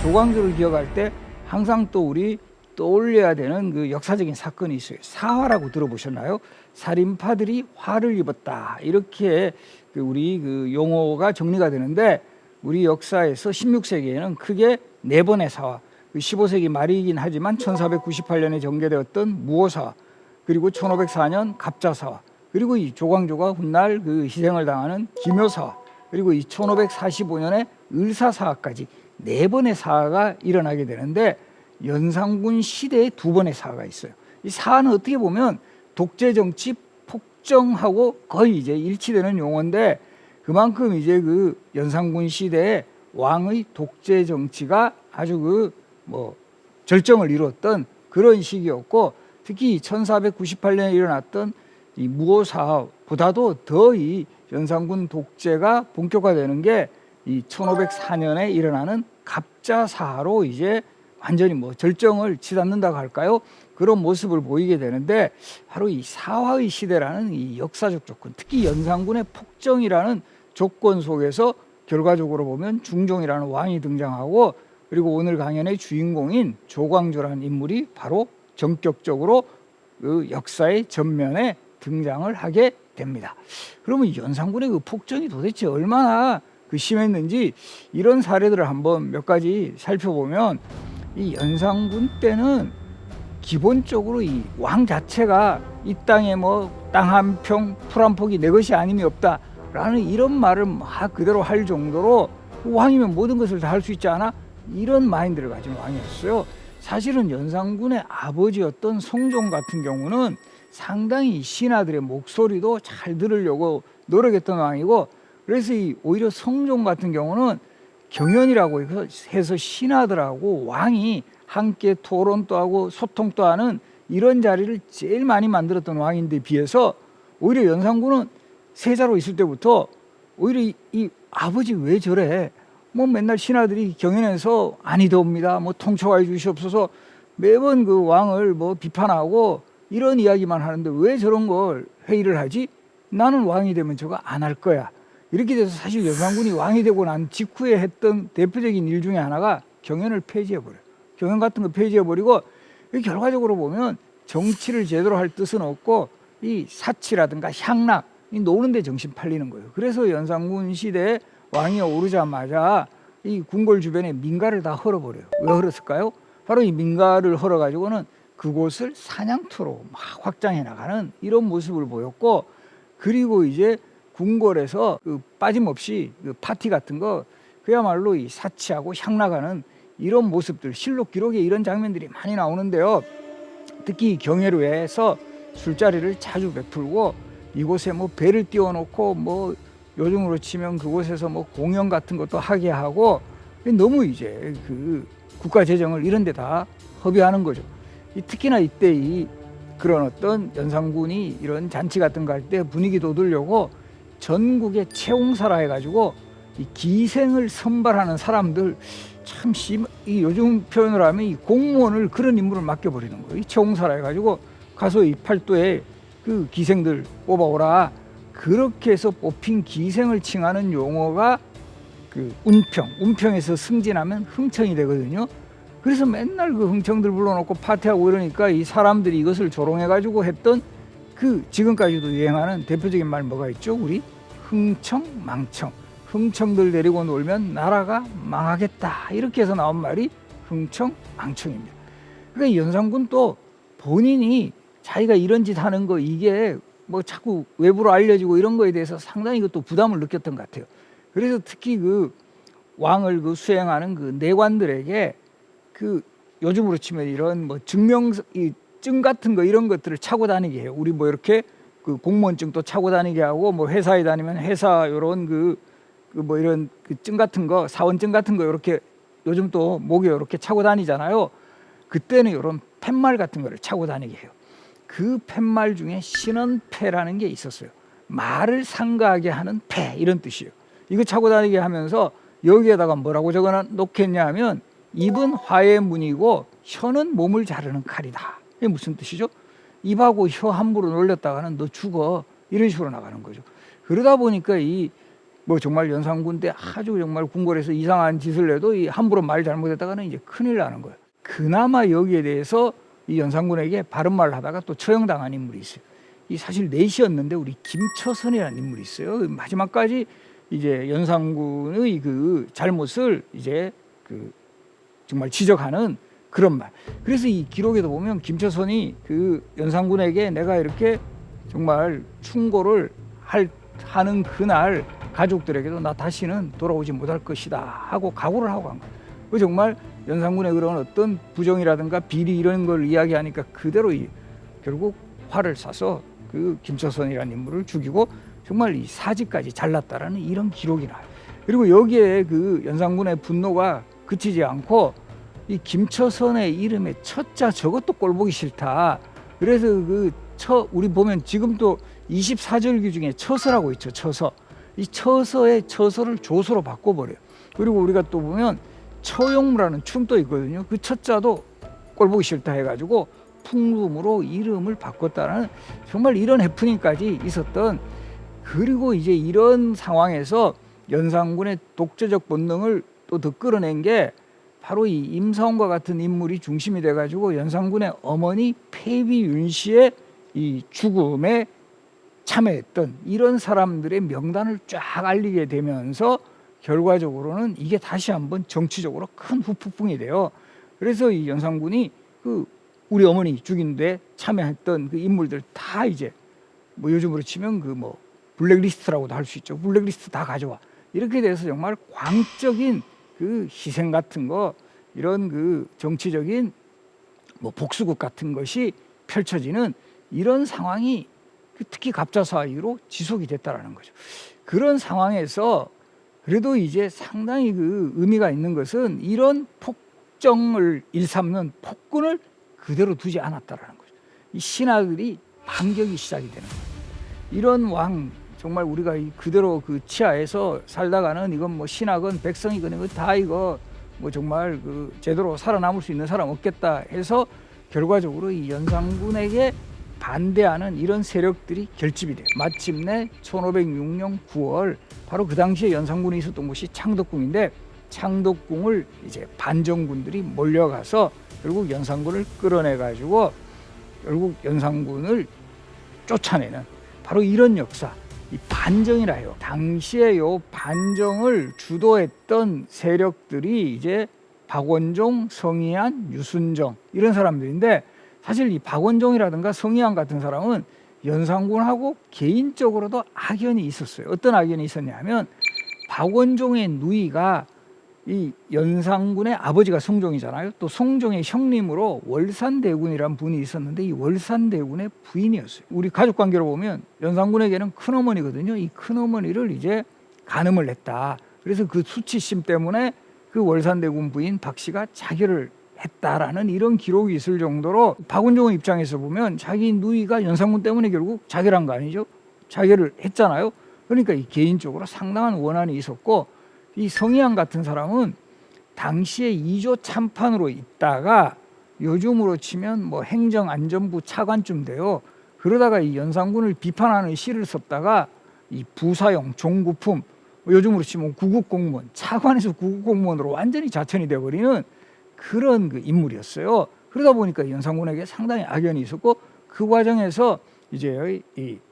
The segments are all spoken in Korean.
조광조를 기억할 때 항상 또 우리 떠올려야 되는 그 역사적인 사건이 있어요. 사화라고 들어보셨나요? 살인파들이 화를 입었다. 이렇게 우리 그 용어가 정리가 되는데 우리 역사에서 16세기에는 크게 4번의 사화, 15세기 말이긴 하지만 1498년에 전개되었던 무오사화, 그리고 1504년 갑자사화, 그리고 이 조광조가 훗날 그 희생을 당하는 기묘사화, 그리고 이 1545년에 을사사화까지 4번의 사화가 일어나게 되는데 연산군 시대에 2번의 사화가 있어요. 이 사화는 어떻게 보면 독재 정치 폭정하고 거의 이제 일치되는 용어인데 그만큼 이제 그 연산군 시대에 왕의 독재 정치가 아주 절정을 이루었던 그런 시기였고 특히 1498년에 일어났던 이 무오사화보다도 더 이 연산군 독재가 본격화되는 게 이 1504년에 일어나는 갑자사화로 이제 완전히 절정을 치닫는다고 할까요? 그런 모습을 보이게 되는데 바로 이 사화의 시대라는 이 역사적 조건, 특히 연산군의 폭정이라는 조건 속에서 결과적으로 보면 중종이라는 왕이 등장하고 그리고 오늘 강연의 주인공인 조광조라는 인물이 바로 전격적으로 그 역사의 전면에 등장을 하게 됩니다. 그러면 연산군의 그 폭정이 도대체 얼마나 심했는지 이런 사례들을 한번 몇 가지 살펴보면 이 연산군 때는 기본적으로 이 왕 자체가 이 땅에 땅 한 평, 풀 한 폭이 내 것이 아님이 없다라는 이런 말을 막 그대로 할 정도로 왕이면 모든 것을 다 할 수 있지 않아? 이런 마인드를 가진 왕이었어요. 사실은 연산군의 아버지였던 성종 같은 경우는 상당히 신하들의 목소리도 잘 들으려고 노력했던 왕이고 그래서 오히려 성종 같은 경우는 경연이라고 해서 신하들하고 왕이 함께 토론도 하고 소통도 하는 이런 자리를 제일 많이 만들었던 왕인데 비해서 오히려 연산군은 세자로 있을 때부터 오히려 이 아버지 왜 저래? 맨날 신하들이 경연에서 아니더옵니다. 통촉해 주시옵소서 매번 그 왕을 비판하고 이런 이야기만 하는데 왜 저런 걸 회의를 하지? 나는 왕이 되면 저거 안 할 거야. 이렇게 돼서 사실 연산군이 왕이 되고 난 직후에 했던 대표적인 일 중에 하나가 경연을 폐지해버려요. 경연 같은 거 폐지해버리고 결과적으로 보면 정치를 제대로 할 뜻은 없고 이 사치라든가 향락, 이 노는 데 정신 팔리는 거예요. 그래서 연산군 시대에 왕이 오르자마자 이 궁궐 주변에 민가를 다 헐어버려요. 왜 헐었을까요? 바로 이 민가를 헐어가지고는 그곳을 사냥터로 막 확장해 나가는 이런 모습을 보였고 그리고 이제 궁궐에서 빠짐없이 파티 같은 거 그야말로 이 사치하고 향락하는 이런 모습들 실록 기록에 이런 장면들이 많이 나오는데요. 특히 경회로에서 술자리를 자주 베풀고 이곳에 배를 띄워놓고 요즘으로 치면 그곳에서 공연 같은 것도 하게 하고 너무 이제 그 국가 재정을 이런 데다 허비하는 거죠. 특히나 이때 그런 어떤 연산군이 이런 잔치 같은 거 할 때 분위기도 얻으려고 전국에 채용사라 해가지고 이 기생을 선발하는 사람들 참 요즘 표현으로 하면 이 공무원을 그런 인물을 맡겨버리는 거예요. 이 채용사라 해가지고 가서 이 팔도에 그 기생들 뽑아오라. 그렇게 해서 뽑힌 기생을 칭하는 용어가 그 운평에서 승진하면 흥청이 되거든요. 그래서 맨날 그 흥청들 불러놓고 파티하고 이러니까 이 사람들이 이것을 조롱해가지고 했던 그 지금까지도 유행하는 대표적인 말 뭐가 있죠? 우리 흥청망청. 흥청들 데리고 놀면 나라가 망하겠다. 이렇게 해서 나온 말이 흥청망청입니다. 그러니까 연산군 또 본인이 자기가 이런 짓 하는 거 이게 자꾸 외부로 알려지고 이런 거에 대해서 상당히 그것도 부담을 느꼈던 것 같아요. 그래서 특히 그 왕을 수행하는 그 내관들에게 요즘으로 치면 이런 증 같은 거 이런 것들을 차고 다니게 해요. 우리 이렇게 그 공무원증도 차고 다니게 하고 회사에 다니면 회사 요런 이런 증 같은 거 사원증 같은 거 이렇게 요즘 또 목에 이렇게 차고 다니잖아요. 그때는 이런 팻말 같은 거를 차고 다니게 해요. 그 팻말 중에 신원패라는 게 있었어요. 말을 상가하게 하는 패 이런 뜻이에요. 이거 차고 다니게 하면서 여기에다가 뭐라고 적어 놓겠냐 하면 입은 화의 문이고 혀는 몸을 자르는 칼이다. 이게 무슨 뜻이죠? 입하고 혀 함부로 놀렸다가는 너 죽어 이런 식으로 나가는 거죠. 그러다 보니까 이 뭐 정말 연산군 때 아주 정말 궁궐에서 이상한 짓을 해도 이 함부로 말 잘못했다가는 이제 큰일 나는 거예요. 그나마 여기에 대해서 이 연산군에게 바른 말을 하다가 또 처형당한 인물이 있어요. 이 사실 넷이었는데 우리 김처선이라는 인물이 있어요. 마지막까지 이제 연산군의 그 잘못을 이제 그 정말 지적하는 그런 말. 그래서 이 기록에도 보면 김처선이 그 연산군에게 내가 이렇게 정말 충고를 하는 그날 가족들에게도 나 다시는 돌아오지 못할 것이다 하고 각오를 하고 간 거예요. 그 정말 연산군의 그런 어떤 부정이라든가 비리 이런 걸 이야기하니까 그대로 결국 화를 사서 그 김처선이라는 인물을 죽이고 정말 이 사지까지 잘랐다라는 이런 기록이 나요. 그리고 여기에 그 연산군의 분노가 그치지 않고 이 김처선의 이름에 처자 저것도 꼴보기 싫다. 그래서 우리 보면 지금도 24절기 중에 처서라고 있죠. 처서. 이 처서의 처서를 조서로 바꿔버려요. 그리고 우리가 또 보면 처용무라는 춤도 있거든요. 그 처자도 꼴보기 싫다 해가지고 풍lum으로 이름을 바꿨다는 정말 이런 해프닝까지 있었던. 그리고 이제 이런 상황에서 연산군의 독재적 본능을 또 더 끌어낸 게 바로 이 임사원과 같은 인물이 중심이 돼가지고 연산군의 어머니 폐비윤 씨의 이 죽음에 참여했던 이런 사람들의 명단을 쫙 알리게 되면서 결과적으로는 이게 다시 한번 정치적으로 큰 후폭풍이 돼요. 그래서 이 연산군이 그 우리 어머니 죽인 데 참여했던 그 인물들 다 이제 뭐 요즘으로 치면 그 뭐 블랙리스트라고도 할 수 있죠. 블랙리스트 다 가져와. 이렇게 돼서 정말 광적인 그 희생 같은 거 이런 그 정치적인 뭐 복수국 같은 것이 펼쳐지는 이런 상황이 특히 갑자사 이후로 지속이 됐다라는 거죠. 그런 상황에서 그래도 이제 상당히 그 의미가 있는 것은 이런 폭정을 일삼는 폭군을 그대로 두지 않았다라는 거죠. 이 신하들이 반격이 시작이 되는 거예요. 이런 왕 정말 우리가 그대로 그 치하에서 살다가는 이건 뭐 신하건 백성이건 이거 다 이거 뭐 정말 그 제대로 살아남을 수 있는 사람 없겠다 해서 결과적으로 이 연산군에게 반대하는 이런 세력들이 결집이 돼요. 마침내 1506년 9월 바로 그 당시에 연산군이 있었던 곳이 창덕궁인데 창덕궁을 이제 반정군들이 몰려가서 결국 연산군을 끌어내 가지고 결국 연산군을 쫓아내는 바로 이런 역사. 이 반정이라 해요. 당시에 요 반정을 주도했던 세력들이 이제 박원종, 성희안, 유순정 이런 사람들인데 사실 이 박원종이라든가 성희안 같은 사람은 연산군하고 개인적으로도 악연이 있었어요. 어떤 악연이 있었냐면 박원종의 누이가 이 연산군의 아버지가 성종이잖아요. 또 성종의 형님으로 월산대군이라는 분이 있었는데 이 월산대군의 부인이었어요. 우리 가족관계로 보면 연산군에게는 큰어머니거든요. 이 큰어머니를 이제 간음을 했다. 그래서 그 수치심 때문에 그 월산대군 부인 박 씨가 자결을 했다라는 이런 기록이 있을 정도로 박원종의 입장에서 보면 자기 누이가 연산군 때문에 결국 자결한 거 아니죠? 자결을 했잖아요. 그러니까 이 개인적으로 상당한 원한이 있었고 이 성희안 같은 사람은 당시에 2조 참판으로 있다가 요즘으로 치면 뭐 행정안전부 차관쯤 돼요. 그러다가 이 연산군을 비판하는 시를 썼다가 이 부사용, 종구품, 요즘으로 치면 구국공무원, 차관에서 구국공무원으로 완전히 자천이 돼버리는 그런 그 인물이었어요. 그러다 보니까 연산군에게 상당히 악연이 있었고 그 과정에서 이제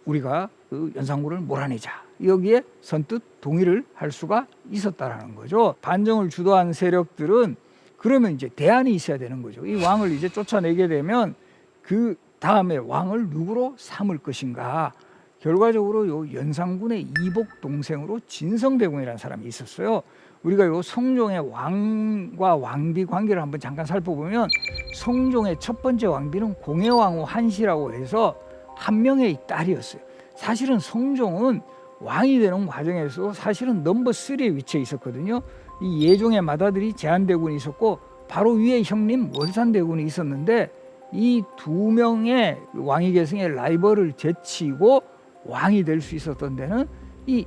우리가 그 연산군을 몰아내자. 여기에 선뜻 동의를 할 수가 있었다라는 거죠. 반정을 주도한 세력들은 그러면 이제 대안이 있어야 되는 거죠. 이 왕을 이제 쫓아내게 되면 그 다음에 왕을 누구로 삼을 것인가. 결과적으로 요 연산군의 이복 동생으로 진성대군이라는 사람이 있었어요. 우리가 요 성종의 왕과 왕비 관계를 한번 잠깐 살펴보면 성종의 첫 번째 왕비는 공해왕후 한씨라고 해서 한 명의 딸이었어요. 사실은 성종은 왕이 되는 과정에서 사실은 넘버 3에 위치해 있었거든요. 이 예종의 맏아들이 제한대군이 있었고 바로 위에 형님 월산대군이 있었는데 이 두 명의 왕위 계승의 라이벌을 제치고 왕이 될 수 있었던 데는 이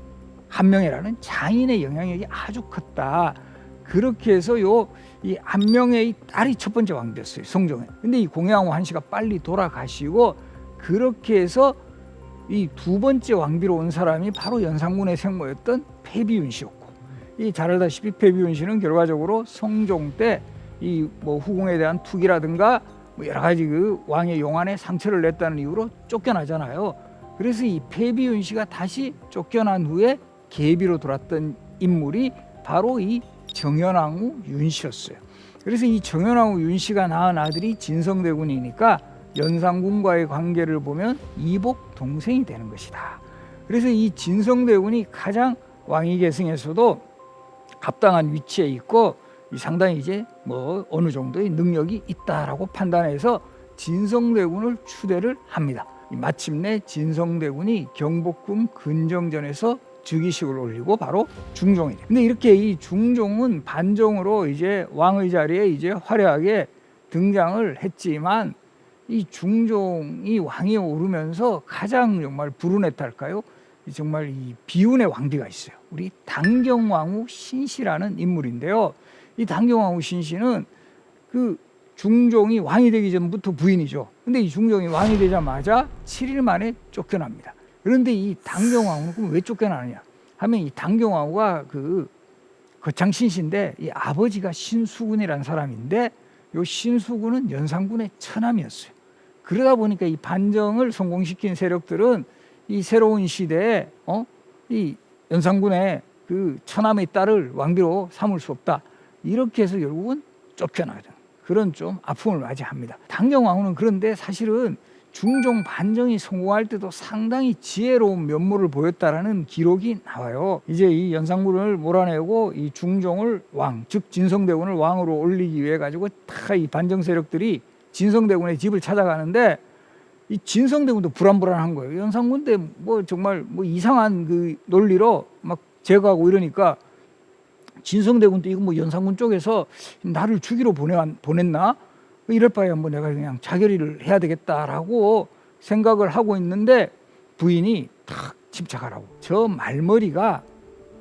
한명회라는 장인의 영향력이 아주 컸다. 그렇게 해서 이 한명회의 딸이 첫 번째 왕비였어요. 성종은. 근데 이 공해왕후 한씨가 빨리 돌아가시고 그렇게 해서 이 두 번째 왕비로 온 사람이 바로 연산군의 생모였던 패비윤 씨였고, 이 잘 알다시피 패비윤 씨는 결과적으로 성종 때 이 뭐 후궁에 대한 투기라든가 뭐 여러 가지 그 왕의 용안에 상처를 냈다는 이유로 쫓겨나잖아요. 그래서 이 패비윤 씨가 다시 쫓겨난 후에 계비로 돌았던 인물이 바로 이 정현왕후 윤 씨였어요. 그래서 이 정현왕후 윤 씨가 낳은 아들이 진성대군이니까 연산군과의 관계를 보면 이복 동생이 되는 것이다. 그래서 이 진성대군이 가장 왕위 계승에서도 합당한 위치에 있고 상당히 이제 뭐 어느 정도의 능력이 있다라고 판단해서 진성대군을 추대를 합니다. 마침내 진성대군이 경복궁 근정전에서 즉위식을 올리고 바로 중종이 됩니다. 근데 이렇게 이 중종은 반정으로 이제 왕의 자리에 이제 화려하게 등장을 했지만, 이 중종이 왕위에 오르면서 가장 정말 불운했달까요? 정말 이 비운의 왕비가 있어요. 우리 당경왕후 신씨라는 인물인데요. 이 당경왕후 신씨는 그 중종이 왕이 되기 전부터 부인이죠. 근데 이 중종이 왕이 되자마자 7일 만에 쫓겨납니다. 그런데 이 당경왕후는 왜 쫓겨나느냐 하면, 이 당경왕후가 그 거창신씨인데 이 아버지가 신수군이라는 사람인데, 요 신수군은 연산군의 처남이었어요. 그러다 보니까 이 반정을 성공시킨 세력들은 이 새로운 시대에 이 연산군의 그 처남의 딸을 왕비로 삼을 수 없다, 이렇게 해서 결국은 쫓겨나게 되는 그런 좀 아픔을 맞이합니다. 당경왕후는 그런데 사실은 중종 반정이 성공할 때도 상당히 지혜로운 면모를 보였다라는 기록이 나와요. 이제 이 연산군을 몰아내고 이 중종을 왕, 즉 진성대군을 왕으로 올리기 위해 가지고 다 이 반정 세력들이 진성대군의 집을 찾아가는데, 이 진성대군도 불안불안한 거예요. 연산군 때 뭐 정말 뭐 이상한 그 논리로 막 제거하고 이러니까 진성대군도 이거 뭐 연산군 쪽에서 나를 죽이러 보냈나? 이럴 바에 한번 내가 그냥 자결을 해야 되겠다라고 생각을 하고 있는데, 부인이 탁 집착하라고, 저 말머리가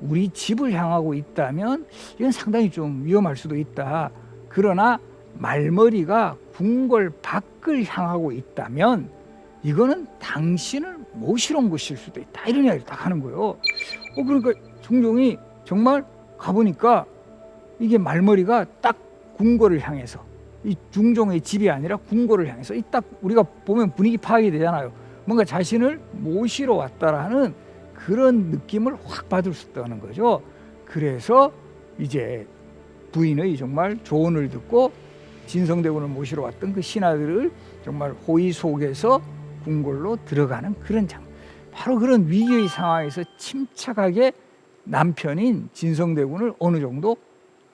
우리 집을 향하고 있다면 이건 상당히 좀 위험할 수도 있다. 그러나 말머리가 궁궐 밖을 향하고 있다면 이거는 당신을 모시러 온 것일 수도 있다, 이런 이야기를 딱 하는 거예요. 그러니까 중종이 정말 가보니까 이게 말머리가 딱 궁궐을 향해서, 이 중종의 집이 아니라 궁궐을 향해서, 이 딱 우리가 보면 분위기 파악이 되잖아요. 뭔가 자신을 모시러 왔다라는 그런 느낌을 확 받을 수 있다는 거죠. 그래서 이제 부인의 정말 조언을 듣고 진성대군을 모시러 왔던 그 신하들을 정말 호의 속에서 궁궐로 들어가는 그런 장면. 바로 그런 위기의 상황에서 침착하게 남편인 진성대군을 어느 정도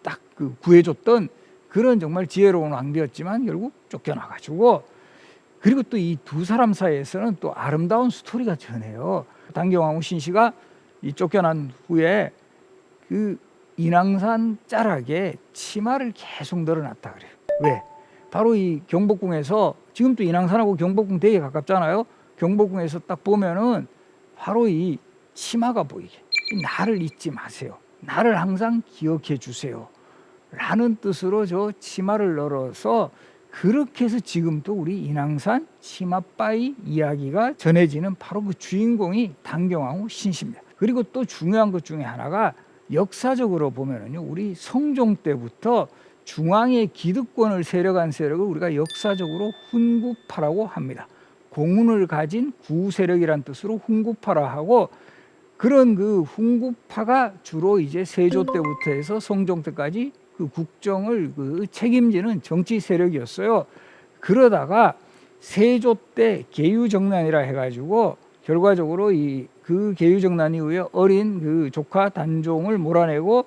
딱 그 구해줬던 그런 정말 지혜로운 왕비였지만 결국 쫓겨나가지고, 그리고 또 이 두 사람 사이에서는 또 아름다운 스토리가 전해요. 당경왕후 신씨가 이 쫓겨난 후에 그 인왕산 자락에 치마를 계속 널어놨다 그래요. 왜? 바로 이 경복궁에서, 지금 또 인왕산하고 경복궁 되게 가깝잖아요. 경복궁에서 딱 보면은 바로 이 치마가 보이게, 나를 잊지 마세요, 나를 항상 기억해 주세요 라는 뜻으로 저 치마를 널어서, 그렇게 해서 지금도 우리 인왕산 치맛바위 이야기가 전해지는 바로 그 주인공이 당경왕후 신씨입니다. 그리고 또 중요한 것 중에 하나가, 역사적으로 보면은요, 우리 성종 때부터 중앙의 기득권을 세력한 세력을 우리가 역사적으로 훈구파라고 합니다. 공운을 가진 구세력이란 뜻으로 훈구파라 하고, 그런 그 훈구파가 주로 이제 세조 때부터 해서 성종 때까지 그 국정을 그 책임지는 정치 세력이었어요. 그러다가 세조 때 계유정난이라 해가지고 결과적으로 그 계유정난 이후에 어린 그 조카 단종을 몰아내고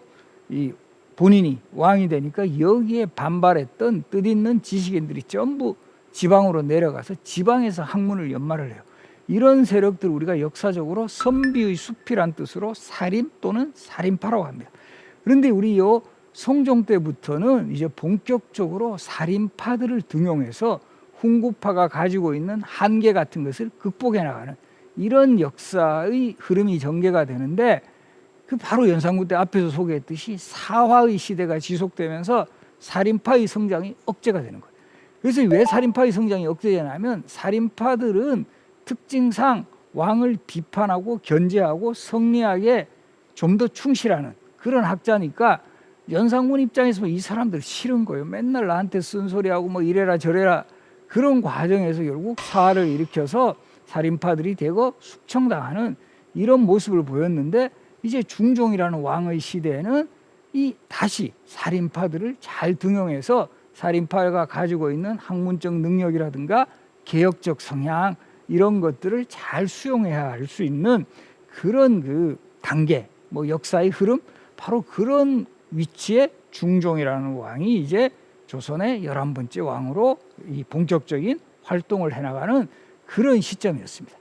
이 본인이 왕이 되니까 여기에 반발했던 뜻있는 지식인들이 전부 지방으로 내려가서 지방에서 학문을 연마를 해요. 이런 세력들 우리가 역사적으로 선비의 숲이란 뜻으로 살인 또는 살인파라고 합니다. 그런데 우리 요 성종 때부터는 이제 본격적으로 살인파들을 등용해서 훈구파가 가지고 있는 한계 같은 것을 극복해 나가는 이런 역사의 흐름이 전개가 되는데, 그 바로 연산군 때 앞에서 소개했듯이 사화의 시대가 지속되면서 살인파의 성장이 억제가 되는 거예요. 그래서 왜 살인파의 성장이 억제되냐면, 살인파들은 특징상 왕을 비판하고 견제하고 성리하게 좀 더 충실하는 그런 학자니까 연산군 입장에서 이 사람들 싫은 거예요. 맨날 나한테 쓴소리하고 뭐 이래라 저래라. 그런 과정에서 결국 사활을 일으켜서 살인파들이 대거 숙청당하는 이런 모습을 보였는데, 이제 중종이라는 왕의 시대에는 이 다시 살인파들을 잘 등용해서 살인파가 가지고 있는 학문적 능력이라든가 개혁적 성향 이런 것들을 잘 수용해야 할 수 있는 그런 그 단계, 뭐 역사의 흐름, 바로 그런 위치에 중종이라는 왕이 이제 조선의 11번째 왕으로 이 본격적인 활동을 해나가는 그런 시점이었습니다.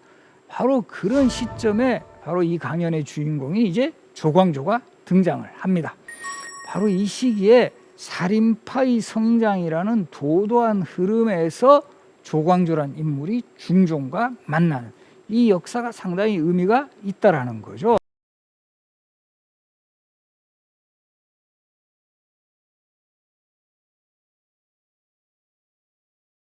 바로 그런 시점에 바로 이 강연의 주인공이 이제 조광조가 등장을 합니다. 바로 이 시기에 살인파의 성장이라는 도도한 흐름에서 조광조란 인물이 중종과 만나는 이 역사가 상당히 의미가 있다라는 거죠.